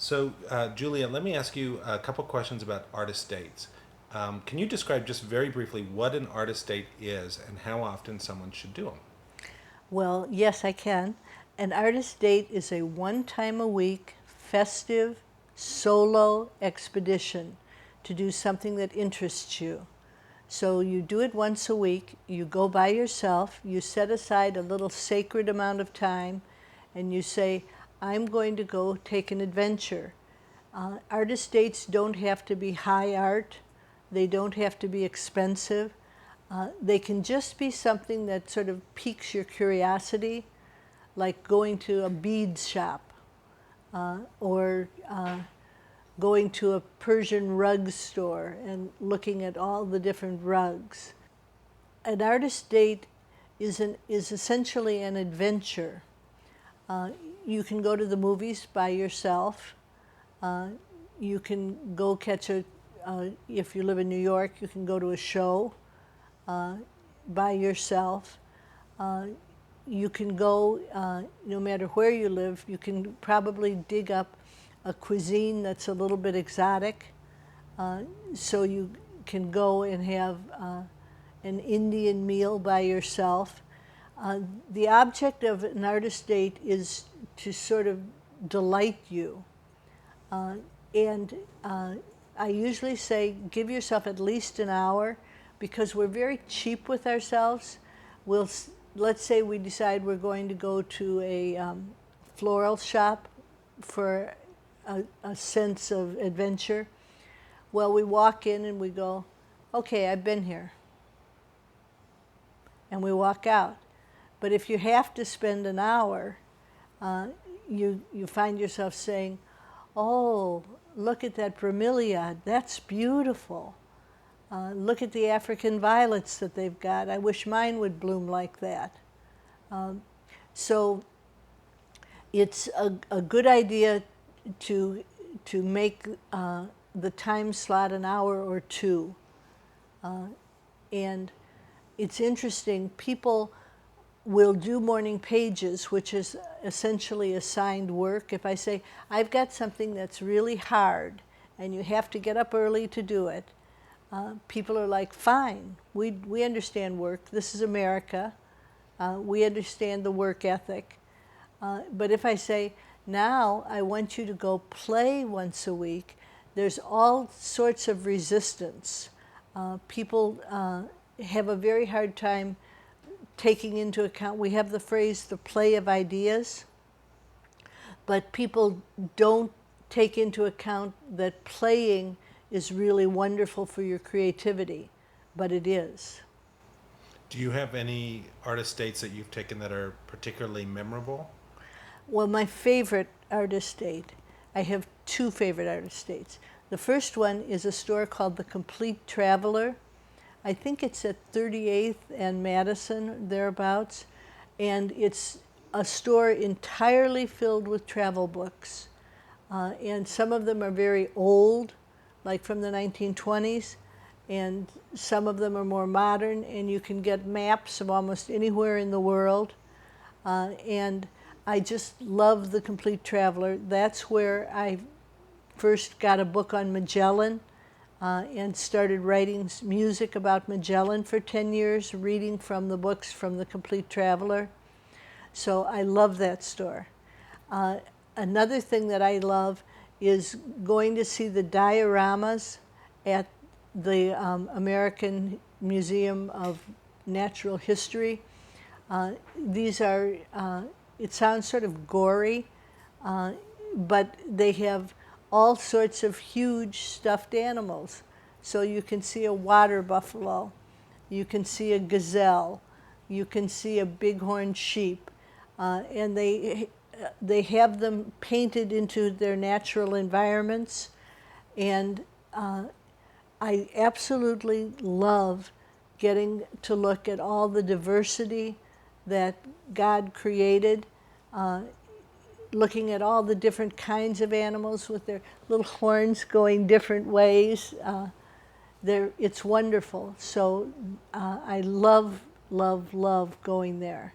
So, Julia, let me ask you a couple questions about artist dates. Can you describe just very briefly what an artist date is and how often someone should do them? Well, yes, I can. An artist date is a one time a week festive solo expedition to do something that interests you. So you do it once a week, you go by yourself, you set aside a little sacred amount of time, and you say, I'm going to go take an adventure. Artist dates don't have to be high art, they don't have to be expensive. They can just be something that sort of piques your curiosity, like going to a beads shop or going to a Persian rug store and looking at all the different rugs. An artist date is essentially an adventure. Uh, you can go to the movies by yourself. Uh, you can go catch if you live in New York, you can go to a show uh, by yourself. Uh, you can go, no matter where you live, you can probably dig up a cuisine that's a little bit exotic. Uh, so you can go and have an Indian meal by yourself. Uh, the object of an artist date is to sort of delight you. Uh, and I usually say give yourself at least an hour because we're very cheap with ourselves. Let's say we decide we're going to go to a floral shop for a sense of adventure. Well, we walk in and we go, okay, I've been here. And we walk out. But if you have to spend an hour, uh, you find yourself saying, oh, look at that bromeliad, that's beautiful. Look at the African violets that they've got. I wish mine would bloom like that. Um, so it's a good idea to, to make the time slot an hour or two. Uh, and it's interesting, people will do morning pages, which is essentially assigned work. If I say, I've got something that's really hard and you have to get up early to do it, people are like, fine, we understand work. This is America. We understand the work ethic. But if I say, now I want you to go play once a week, there's all sorts of resistance. People have a very hard time taking into account, we have the phrase the play of ideas, but people don't take into account that playing is really wonderful for your creativity, but it is. Do you have any artist dates that you've taken that are particularly memorable? Well, my favorite artist date, I have two favorite artist dates. The first one is a store called The Complete Traveler. I think it's at 38th and Madison, thereabouts, and it's a store entirely filled with travel books. And some of them are very old, like from the 1920s, and some of them are more modern, and you can get maps of almost anywhere in the world. And I just love The Complete Traveler. That's where I first got a book on Magellan and started writing music about Magellan for 10 years, reading from the books from The Complete Traveler. So I love that store. Another thing that I love is going to see the dioramas at the American Museum of Natural History. These are, it sounds sort of gory, but they have all sorts of huge stuffed animals. So you can see a water buffalo, you can see a gazelle, you can see a bighorn sheep, and they have them painted into their natural environments. And I absolutely love getting to look at all the diversity that God created, looking at all the different kinds of animals with their little horns going different ways. It's wonderful. So I love, love, love going there.